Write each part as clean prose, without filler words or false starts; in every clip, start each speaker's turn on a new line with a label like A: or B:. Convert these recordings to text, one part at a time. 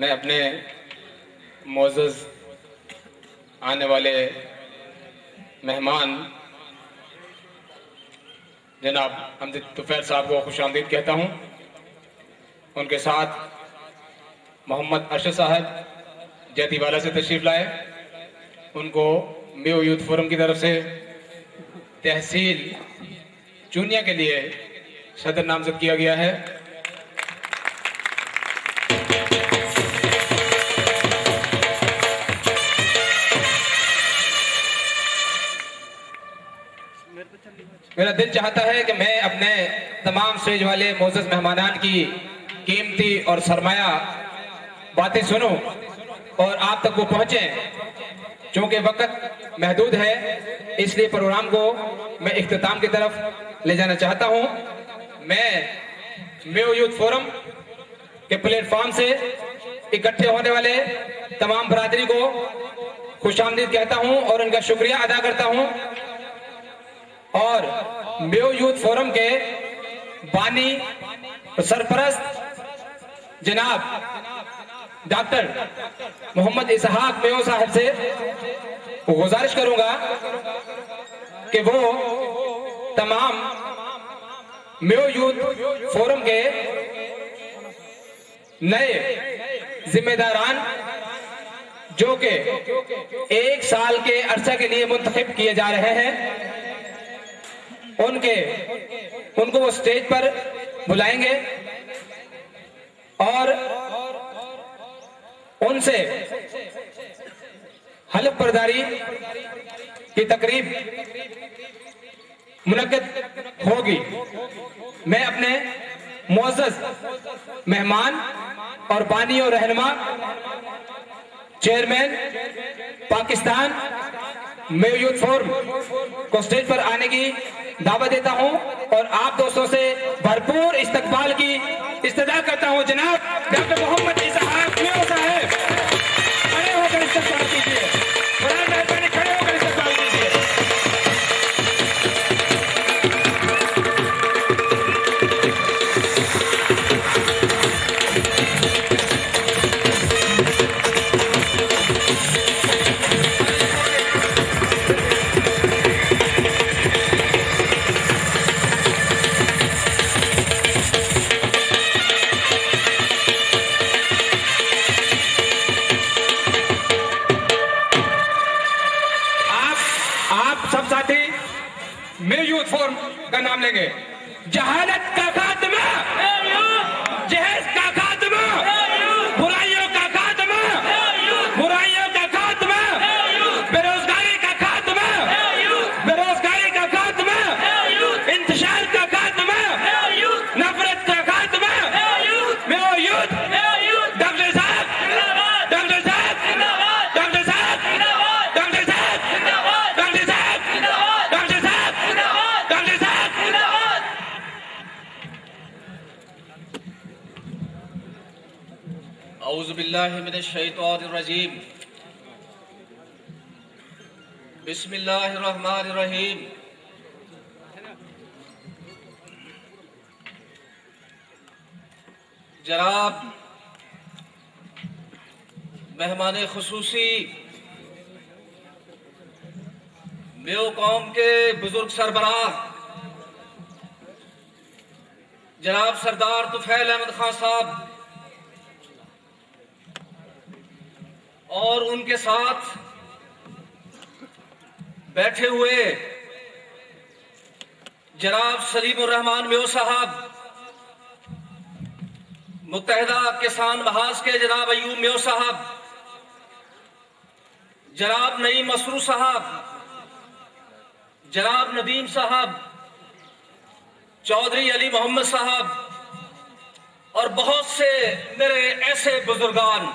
A: میں اپنے معزز آنے والے مہمان جناب حمزہ طفیل صاحب کو خوش آمدید کہتا ہوں. ان کے ساتھ محمد ارشد صاحب جیتی والا سے تشریف لائے. ان کو میو یوتھ فورم کی طرف سے تحصیل چونیا کے لیے صدر نامزد کیا گیا ہے. میرا دل چاہتا ہے کہ میں اپنے تمام سٹیج والے معزز مہمانان کی قیمتی اور سرمایہ باتیں سنوں اور آپ تک وہ پہنچیں. چونکہ وقت محدود ہے اس لیے پروگرام کو میں اختتام کی طرف لے جانا چاہتا ہوں. میں میو یوتھ فورم کے پلیٹ فارم سے اکٹھے ہونے والے تمام برادری کو خوش آمدید کہتا ہوں اور ان کا شکریہ ادا کرتا ہوں. اور میو یوتھ فورم کے بانی سرپرست جناب ڈاکٹر محمد اسحاق میو صاحب سے گزارش کروں گا کہ وہ تمام میو یوتھ فورم کے نئے ذمہ داران جو کہ 1 سال کے عرصہ کے لیے منتخب کیے جا رہے ہیں ان کو وہ سٹیج پر بلائیں گے اور ان سے حلف برداری کی تقریب منعقد ہوگی. میں اپنے معزز مہمان اور بانی اور رہنما چیئرمین پاکستان میو یوتھ فورم کو سٹیج پر آنے کی دعوت دیتا ہوں اور آپ دوستوں سے بھرپور استقبال کی استدعا کرتا ہوں. جناب ڈاکٹر محمد اسحاق میو صاحب کھڑے ہو کر استقبال کیجیے. برائے مہربانی کھڑے ہو کر استقبال کیجیے. میو یوتھ فورم کا نام لیں گے. جہالت کا خاتمہ، جہیز کا خاتمہ، برائیوں کا خاتمہ، برائیوں کا خاتمہ، بے روزگاری کا خاتمہ، بے روزگاری کا خاتمہ، انتشار کا خاتمہ، نفرت کا خاتمہ. میو یوتھ ڈاکٹر صاحب، ڈاکٹر صاحب، ڈاکٹر صاحب، ڈاکٹر صاحب، ڈاکٹر صاحب، ڈاکٹر صاحب.
B: اعوذ باللہ من الشیطان الرجیم. بسم اللہ الرحمن الرحیم. جناب مہمان خصوصی میو قوم کے بزرگ سربراہ جناب سردار طفیل احمد خان صاحب اور ان کے ساتھ بیٹھے ہوئے جناب سلیم الرحمان میو صاحب، متحدہ کسان محاذ کے جناب ایوب میو صاحب، جناب نعیم مسرور صاحب، جناب ندیم صاحب، چودھری علی محمد صاحب اور بہت سے میرے ایسے بزرگان،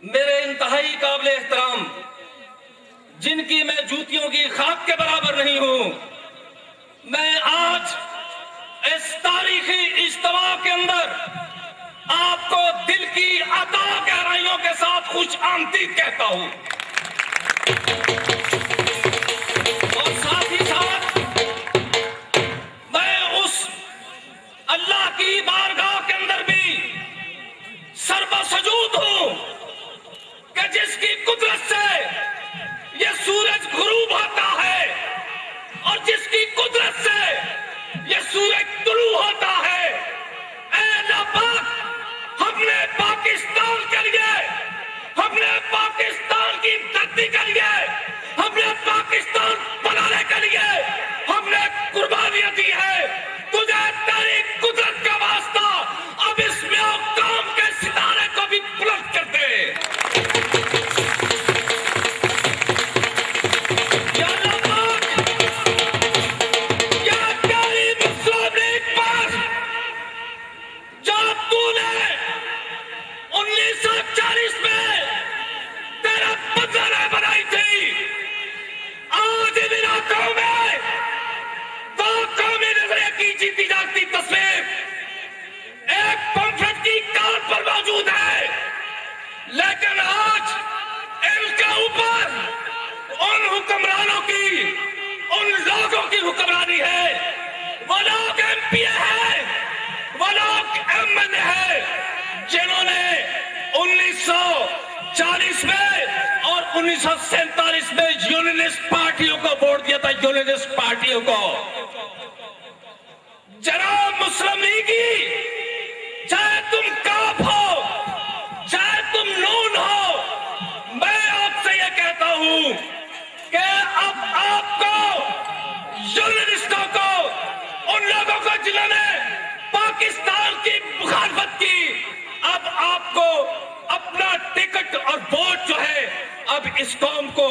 B: میرے انتہائی قابل احترام، جن کی میں جوتیوں کی خاک کے برابر نہیں ہوں. میں آج اس تاریخی اجتماع کے اندر آپ کو دل کی عطا گہرائیوں کے ساتھ خوش آمدید کہتا ہوں. اور ساتھ ہی ساتھ میں اس اللہ کی بارگاہ کے اندر بھی سر بسر جس کی قدرت سے یہ سورج طلوع ہوتا ہے، اے اللہ پاک، ہم نے پاکستان کے لیے، ہم نے پاکستان کی دھرتی کے لیے، ہم نے پاکستان بنانے کے لیے ہم نے قربانیاں دی ہے۔ تجھے تیری قدرت کا واسطہ اب اس میں قوم کے ستارے کو بھی بلند کر دے۔ یا اللہ پاک، یا تیری مسلم لیگ پر جو تو نے 1940 میں تیرا بدلہ بنائی تھی، آج ان علاقوں میں دو قومی نظریے کی جیتی جاتی تصویر ایک پمفلٹ کی کار پر موجود ہے، لیکن آج ان کے اوپر ان حکمرانوں کی، ان لوگوں کی حکمرانی ہے، وہ لوگ ایم پی اے ہیں، وہ لوگ ایم این اے ہیں جنہوں نے 1940 میں اور 1947 میں یونینسٹ پارٹیوں کو ووٹ دیا تھا، یونینسٹ پارٹیوں کو۔ جناب مسلم لیگی، چاہے تم کاف ہو، چاہے تم نون ہو، میں آپ سے یہ کہتا ہوں کہ اب آپ کو، یونینسٹوں کو، ان لوگوں کو جنہوں نے پاکستان کی مخالفت کی، اب آپ کو اپنا ٹکٹ اور ووٹ جو ہے اب اس قوم کو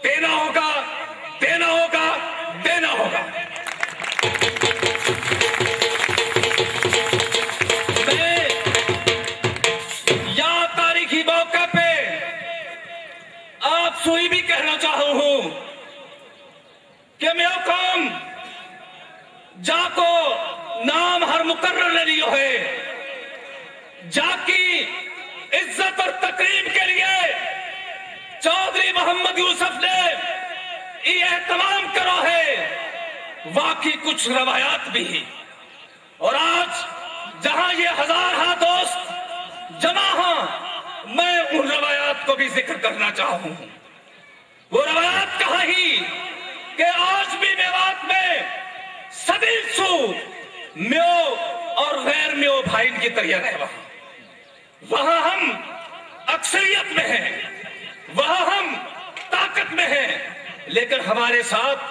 B: دینا ہوگا، دینا ہوگا، دینا ہوگا۔ میں یہاں تاریخی موقع پہ آپ سوئی بھی کہنا چاہوں ہوں کہ میرا قوم جا کو نام ہر مقرر نے لیو ہے، جا کی عزت اور تقریب کے لیے چودھری محمد یوسف نے یہ اہتمام کرو ہے، واقعی کچھ روایات بھی ہیں، اور آج جہاں یہ ہزارہ دوست جمع ہاں، میں ان روایات کو بھی ذکر کرنا چاہوں ہوں۔ وہ روایات کہاں ہی کہ آج بھی میوات میں صدی سو میو اور غیر میو بھائین کی طرح رہے، وہاں ہم اکثریت میں ہیں، وہاں ہم طاقت میں ہیں، لیکن ہمارے ساتھ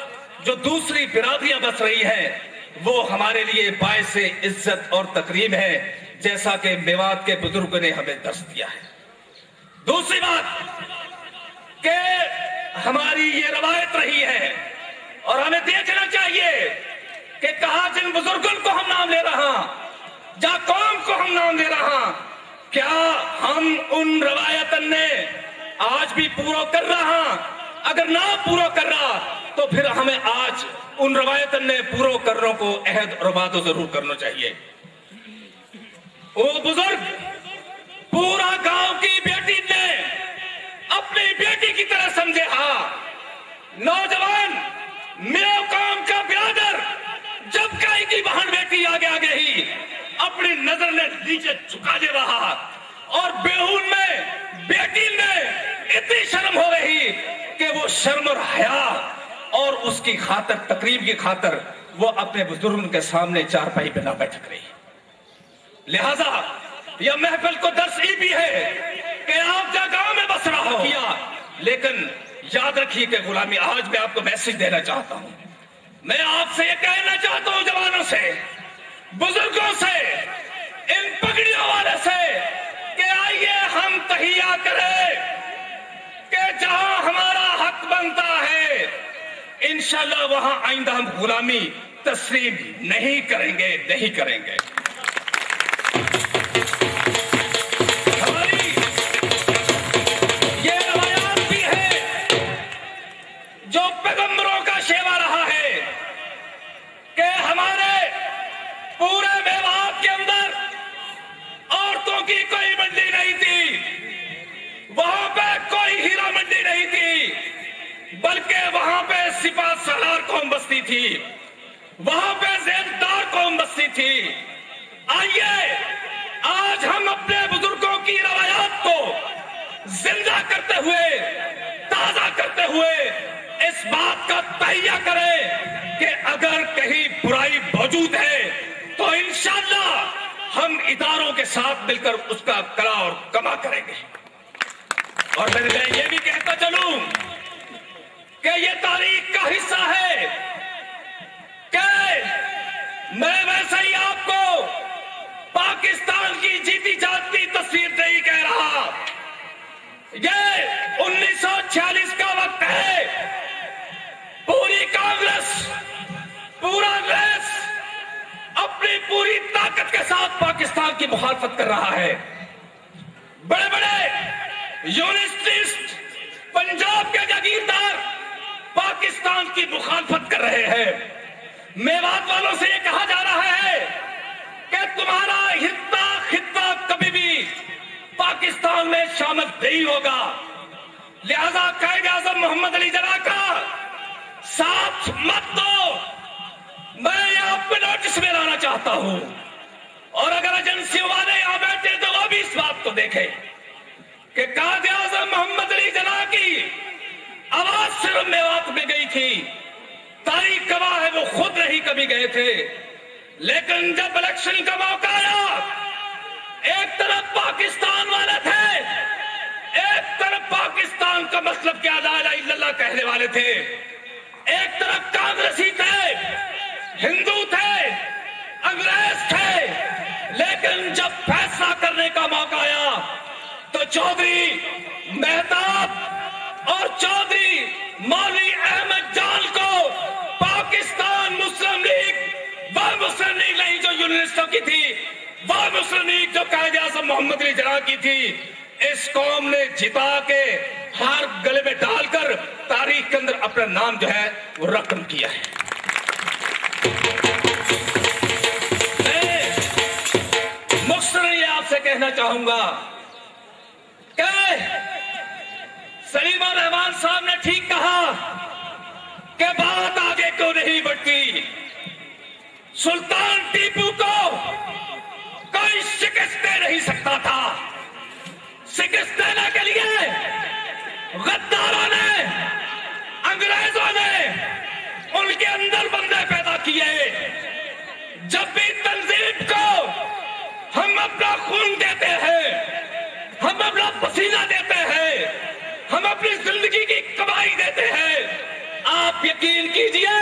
B: جو دوسری برادریاں بس رہی ہیں وہ ہمارے لیے باعث عزت اور تکریم ہے، جیسا کہ میوات کے بزرگوں نے ہمیں درس دیا ہے۔ دوسری بات کہ ہماری یہ روایت رہی ہے اور ہمیں دیکھنا چاہیے کہ کہاں جن بزرگوں کو ہم نام لے رہا، جا قوم کو ہم نام لے رہا، کیا ہم ان روایتن نے آج بھی پورا کر رہا؟ اگر نہ پورا کر رہا تو پھر ہمیں آج ان روایتن نے پورا کرنے کو عہد اور وعدہ ضرور کرنا چاہیے۔ وہ بزرگ پورا گاؤں کی بیٹی نے اپنی بیٹی کی طرح سمجھے، ہاں نوجوان میرے قوم کا برادر جب کئی کی بہن بیٹی آگے آگے ہی اپنی نظر نے نیچے جھکا دے رہا، اور بیہون میں بیٹی میں اتنی شرم ہو رہی کہ وہ شرم اور حیا اور اس کی خاطر، تقریب کی خاطر وہ اپنے بزرگوں کے سامنے چارپائی پہ نہ بیٹھ رہی۔ لہذا یہ محفل کو درس یہ بھی ہے کہ آپ جا گاؤں میں بس رہا ہو کیا، لیکن یاد رکھیے کہ غلامی، آج میں آپ کو میسج دینا چاہتا ہوں، میں آپ سے یہ کہنا چاہتا ہوں، جوانوں سے، بزرگوں سے، ان پگڑیوں والے سے، کہ آئیے ہم تہیہ کریں کہ جہاں ہمارا حق بنتا ہے انشاءاللہ وہاں آئندہ ہم غلامی تسلیم نہیں کریں گے، نہیں کریں گے۔ ہماری یہ روایات بھی ہے جو پیغمبروں کا شیوا رہا ہے کہ ہمارے پورے میوات کے اندر عورتوں کی کوئی منڈی نہیں تھی، وہاں پہ کوئی ہیرا منڈی نہیں تھی، بلکہ وہاں پہ سپاہ سالار قوم بستی تھی، وہاں پہ زیندار قوم بستی تھی۔ آئیے آج ہم اپنے بزرگوں کی روایات کو زندہ کرتے ہوئے، تازہ کرتے ہوئے اس بات کا تہیہ کریں साथ मिलकर उसका कला और कमा करेंगे। और मैं ये भी कहता चलूं कि ये तारीख का हिस्सा है कि मैं वैसे ही आपको पाकिस्तान की जीती जागती तस्वीर नहीं कह रहा। ये 1946 का वक्त है। पूरी कांग्रेस, पूरा देश अपनी पूरी ताकत के साथ पाकिस्तान की मुखालफत कर रहा है। बड़े बड़े यूनिवर्सिस्ट, पंजाब के जागीरदार पाकिस्तान की मुखालफत कर रहे हैं। मेवात वालों से ये कहा जा रहा है कि तुम्हारा खित्ता कभी भी पाकिस्तान में शामिल नहीं होगा, लिहाजा कायदे आजम मोहम्मद अली जिन्ना का साथ मत दो। मैं ये आपको नोटिस में लाना चाहता हूं, और अगर एजेंसियों वाले यहां बैठे तो वो भी इस बात को देखें कि कायदे आजम मोहम्मद अली जिन्ना की आवाज सिर्फ मेवात में गई थी। तारीख गवाह है वो खुद नहीं कभी गए थे, लेकिन जब इलेक्शन का मौका आया, एक तरफ पाकिस्तान वाले थे, एक तरफ पाकिस्तान का मतलब क्या ला इलाहा इल्लल्लाह कहने वाले थे, एक तरफ कांग्रेसी थे, हिंदू थे, अंग्रेज थे। लेकिन जब फैसला करने का मौका आया तो चौधरी मेहताब और चौधरी मौलवी अहमद जान को पाकिस्तान मुस्लिम लीग, वह मुस्लिम लीग नहीं जो यूनिवर्सिटियों की थी, वह मुस्लिम लीग जो कायदे आजम मोहम्मद अली जिन्ना की थी, इस कौम ने जिता के हार गले में डालकर तारीख के अंदर अपना नाम जो है वो रकम किया है। मैं मुख्तसर ये आपसे कहना चाहूंगा कि सलीमा रहमान साहब ने ठीक कहा कि बात आगे क्यों नहीं बढ़ती। सुल्तान टीपू को कोई शिकस्त दे नहीं सकता था। शिकस्त देने के लिए गद्दारों ने, अंग्रेजों ने उनके अंदर बंदे पैदा किए। जब भी तंजीम को हम अपना खून देते हैं, हम अपना पसीना देते हैं, हम अपनी जिंदगी की कमाई देते हैं, आप यकीन कीजिए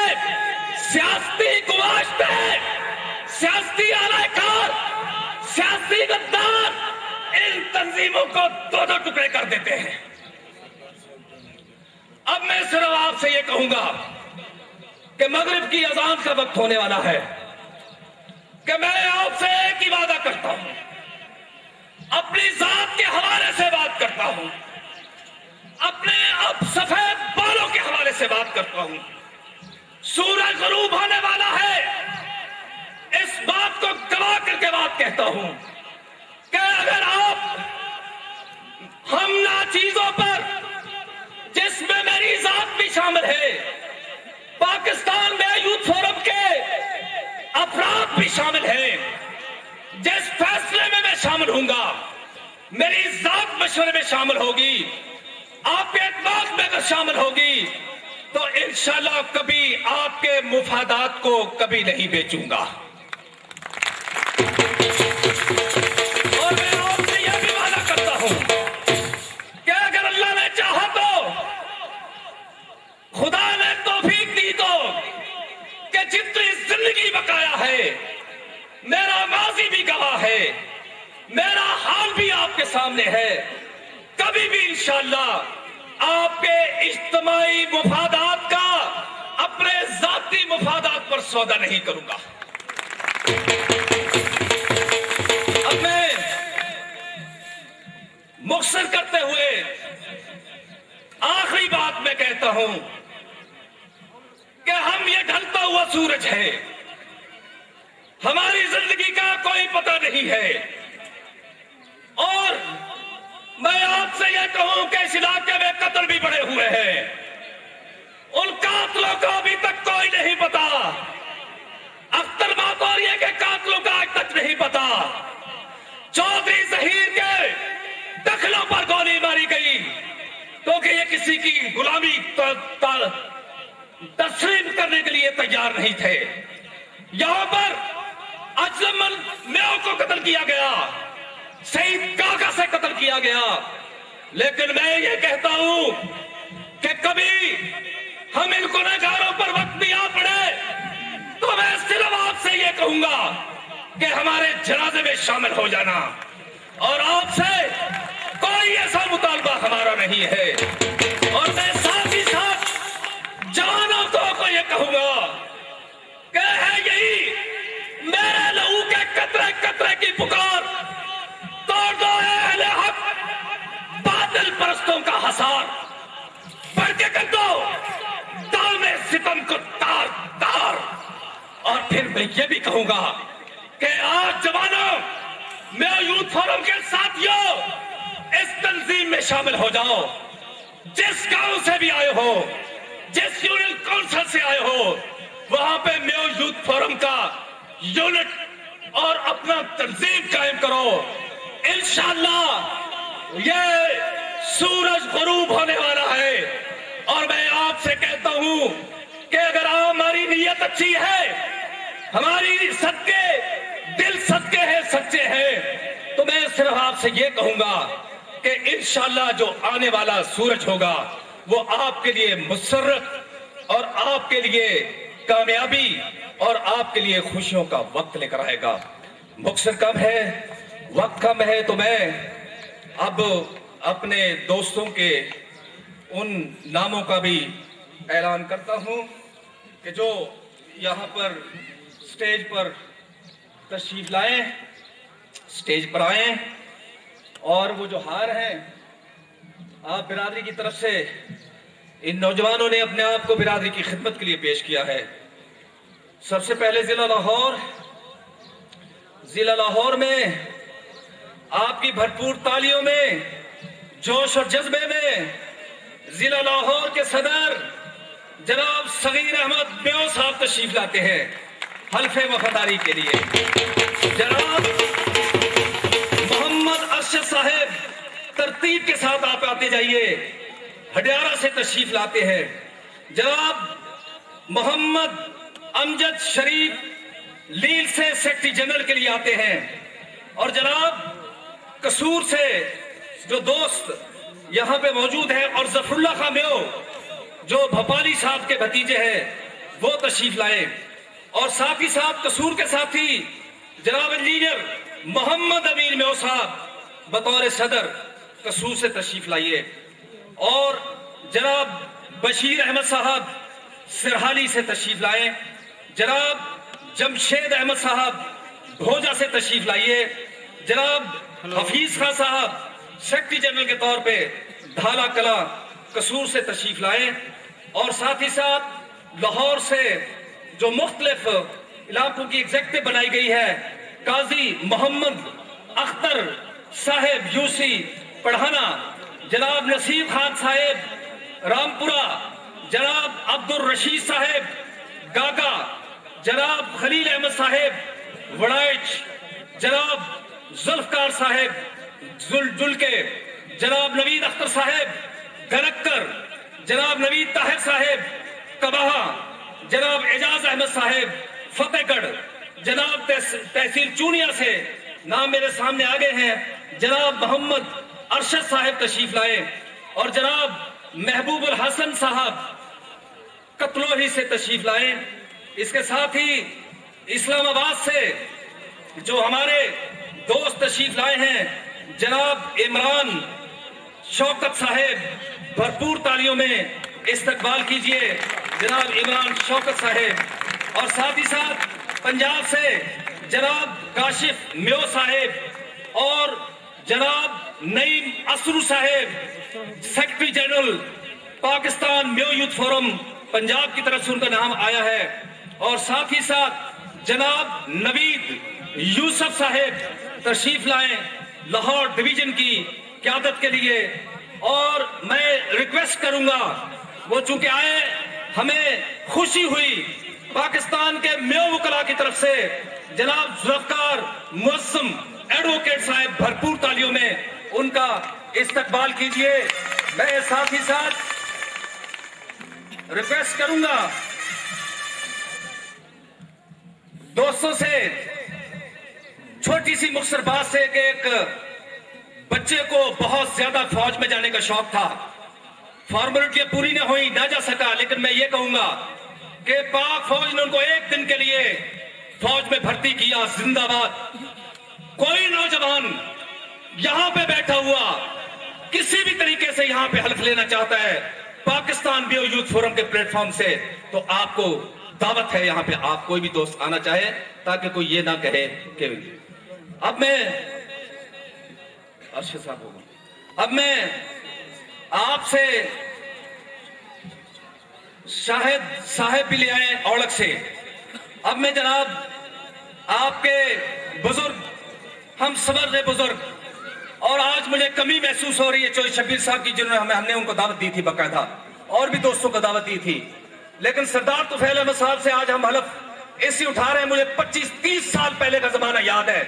B: सियासी गुवाश्ते, सियासी आलाकार, सियासी गद्दार इन तंजीमों को दो दो टुकड़े कर देते हैं। अब मैं सिर्फ आपसे ये कहूंगा कि मगरिब की अजान का वक्त होने वाला है कि मैं आपसे एक ही वादा करता हूं, अपनी जात के हवाले से बात करता हूं, अपने अब सफेद बालों के हवाले से बात करता हूं। सूरज गरूब होने वाला है, इस बात को गवाह करके बात कहता हूं कि अगर आप हम ना चीजों पर, जिसमें मेरी जात भी शामिल है, पाकिस्तान में यूथ फोरम के अफराद भी शामिल हैं, जिस फैसले में मैं शामिल हूंगा, मेरी जात मशवरे में शामिल होगी, आपके इत्मीनान में अगर शामिल होगी, तो इंशाल्लाह कभी आपके मुफादात को कभी नहीं बेचूंगा। और मैं आपसे यह भी वादा करता हूं कि अगर अल्लाह ने चाहा तो, खुदा ने तौफीक दी तो, कि जितनी जिंदगी बकाया है, मेरा माजी भी गवाह है, मेरा हाल भी आपके सामने है, कभी भी इंशाअल्लाह आपके इज्तिमाई मुफादात का अपने जाती मुफादात पर सौदा नहीं करूंगा। अब मैं मुख्तसर करते हुए आखिरी बात मैं कहता हूं कि हम ये ढलता हुआ सूरज है, हमारी जिंदगी का कोई पता नहीं है। और मैं आपसे यह कहूं कि इस इलाके में कत्ल भी बढ़े हुए हैं, उन कातलों का अभी तक कोई नहीं पता। अख्तर बातौरिया के कातलों का आज तक नहीं पता। चौधरी जहीर के दखलों पर गोली मारी गई क्योंकि ये किसी की गुलामी तस्लीम करने के लिए तैयार नहीं थे। यहां पर अजमल म्याओ को कत्ल किया गया, शहीद काका से कत्ल किया गया। लेकिन मैं ये कहता हूं कि कभी हम इन गुनहगारों पर वक्त भी आ पड़े तो मैं सिर्फ आपसे ये कहूंगा कि हमारे जनाजे में शामिल हो जाना, और आपसे कोई ऐसा मुतालबा हमारा नहीं है। और मैं साथ ही साथ जवानों को ये कहूंगा कि है यही मेरे लहू के कतरे कतरे की पुकार, तोड़ दो अहले हक बातिल परस्तों का हसार, बढ़ के कर दो दाल में सितम को तार तार। और फिर मैं ये भी कहूंगा कि आज जवानों, मैं यूथ फोरम के साथियों, इस तंजीम में शामिल हो जाओ। जिस गांव से भी आए हो, जिस यूनियन काउंसिल से आए हो, वहां पे मेयो यूथ फोरम का यूनिट और अपना तंजीम कायम करो। इंशाअल्लाह ये सूरज गुरूब होने वाला है। और मैं आपसे कहता हूं कि अगर हमारी नीयत अच्छी है, हमारी सदके दिल सदके हैं, सच्चे हैं, तो मैं सिर्फ आपसे ये कहूंगा कि इंशाअल्लाह जो आने वाला सूरज होगा वो आपके लिए मुसर्रत और आपके लिए कामयाबी और आपके लिए खुशियों का वक्त लेकर आएगा। मुक्सर कम है, वक्त कम है, तो मैं अब अपने दोस्तों के उन नामों का भी ऐलान करता हूं कि जो यहाँ पर स्टेज पर तशरीफ लाए, स्टेज पर आए। और वो जो हार हैं, आप बिरादरी की तरफ से इन नौजवानों ने अपने आप को बिरादरी की खिदमत के लिए पेश किया है। सबसे पहले जिला लाहौर में आपकी भरपूर तालियों में, जोश और जज्बे में जिला लाहौर के सदर जनाब सगीर अहमद मेयो साहब तशरीफ लाते हैं हल्फे वफादारी के लिए। जनाब मोहम्मद अरशद साहब तरतीब के साथ आप आते जाइए, हडियारा से तशरीफ लाते हैं। जनाब मोहम्मद अमजद शरीफ लील से सेक्रेटरी जनरल के लिए आते हैं। और जनाब कसूर से जो दोस्त यहाँ पे मौजूद है, और जफरुल्लाह खां मेयो जो भोपाली साहब के भतीजे हैं, वो तशरीफ लाए। और साथ ही साथ कसूर के साथी जनाब इंजीनियर मोहम्मद अमीर मेयो साहब बतौर सदर कसूर से तशरीफ लाइए। और जनाब बशीर अहमद साहब सिरहाली से तशरीफ लाए। जनाब जमशेद अहमद साहब भोजा से तशरीफ लाइए। जनाब हफीज खान साहब सेक्रेटरी जनरल के तौर पे ढाला कला कसूर से तशरीफ लाए। और साथ ही साथ लाहौर से जो मुख्तलिफ इलाकों की एग्जेक्टिव बनाई गई है, काजी मोहम्मद अख्तर साहेब यूसी पढ़ाना, जनाब नसीब खान साहेब रामपुरा, जनाब अब्दुल रशीद साहेब गागा, जनाब खलील अहमद साहेब वड़ाइच, जनाब जुल्फकार साहेब जुलके, जनाब नवीद अख्तर साहेब गनक्कर, जनाब नवीद ताहिर साहेब कबाहा, जनाब एजाज अहमद साहेब फतेहगढ़, जनाब तहसील चूनिया से नाम मेरे सामने आ गए हैं, जनाब मोहम्मद अरशद साहेब तशरीफ लाए। और जनाब महबूबुल हसन साहब कतलोही से तशरीफ लाए। इसके साथ ही इस्लामाबाद से जो हमारे दोस्त तशरीफ लाए हैं, जनाब इमरान शौकत साहेब, भरपूर तालियों में इस्तकबाल कीजिए जनाब इमरान शौकत साहेब। और साथ ही साथ पंजाब से जनाब काशिफ मेयो साहेब और जनाब नईम असरू साहेब secretary general Pakistan Mayo youth forum Punjab की तरफ से उनका नाम आया है। और साथ ही साथ जनाब नवीद यूसुफ साहेब तशरीफ लाए लाहौर डिवीजन की क़यादत के लिए। और मैं रिक्वेस्ट करूंगा, वो चूंकि आए, हमें खुशी हुई पाकिस्तान के मेयो वकला की तरफ से जनाब जुल्फकार मुअज्जम एडवोकेट साहब भरपूर तालियों में उनका इस्तकबाल कीजिए। मैं साथ ही साथ रिक्वेस्ट करूंगा दोस्तों से, छोटी सी मुख्तसर बात से कि एक बच्चे को बहुत ज्यादा फौज में जाने का शौक था। फॉर्मेलिटी पूरी न हुई, ना जा सका, लेकिन मैं ये कहूंगा कि पाक फौज ने उनको एक दिन के लिए फौज में भर्ती किया। जिंदाबाद। कोई नौजवान यहां पे बैठा हुआ किसी भी तरीके से यहां पे हल्फ लेना चाहता है पाकिस्तान बीओ यूथ फोरम के प्लेटफॉर्म से, तो आपको दावत है यहां पे, आप कोई भी दोस्त आना चाहे, ताकि कोई ये ना कहे कि अब मैं अर्शद साहब होगा, अब मैं आपसे शाहिद साहब भी ले आए औलख से। अब मैं जनाब आपके बुजुर्ग, हम समझ बुजुर्ग, और आज मुझे कमी महसूस हो रही है चौधरी शब्बीर साहब की, जिन्होंने हमने उनको दावत दी थी बाकायदा, और भी दोस्तों को दावत दी थी, लेकिन सरदार तुफैल अहमद साहब से आज हम हलफ ऐसी उठा रहे हैं। मुझे 25-30 साल पहले का जमाना याद है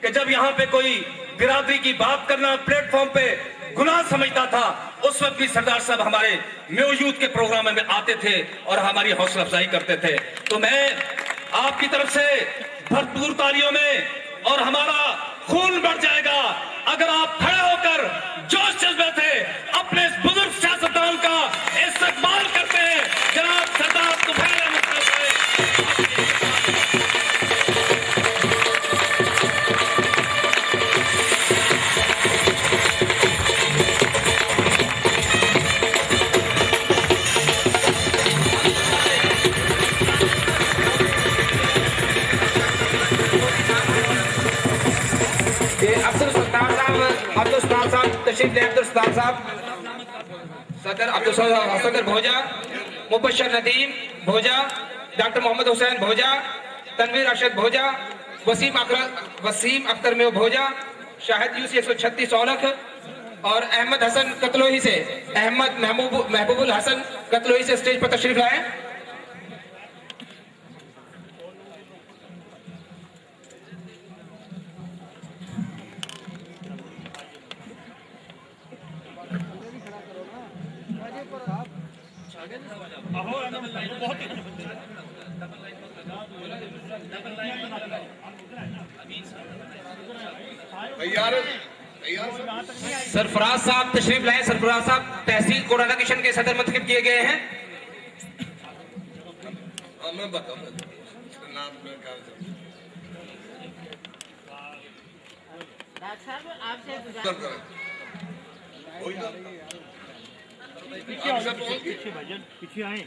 B: कि जब यहाँ पे कोई बिरादरी की बात करना प्लेटफॉर्म पे गुनाह समझता था, उस वक्त भी सरदार साहब हमारे म्यू यूथ के प्रोग्राम में आते थे और हमारी हौसला अफजाई करते थे। तो मैं आपकी तरफ से भरपूर तालियों में, और हमारा खून बढ़ जाएगा अगर आप खड़े होकर जोश जज्बे थे अपने इस बुजुर्ग सियासतदान का इस्तेमाल करते हैं। जनाब सरदार तुफैल अहमद
A: अब्दुल सत्तार साहब तशरीफ ले। अब्दुल सत्तार साहब, सदर सदर भोजा, मुबशर नदीम भोजा, डॉक्टर मोहम्मद हुसैन भोजा, तनवीर अरशद भोजा, वसीम अख्तर में भोजा, शाहिद यूसी 136 औलख, और अहमद हसन कतलोही से, अहमद महबूबुल हसन कतलोही से स्टेज पर तशरीफ लाए। सरफराज साहब तशरीफ लाए। सरफराज साहब तहसील कोराना किशन के सदर मुंतखब किए गए हैं।
C: मैं बताऊं
D: पीछे आए,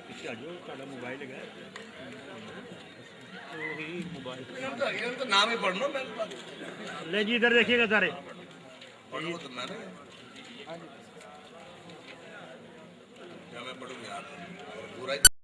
D: पीछे आ जाओ, मोबाइल है
C: तो नाम ही पढ़ना,
D: ले जी इधर देखिएगा सारे।
C: तो मैं पढ़ूंगा पूरा।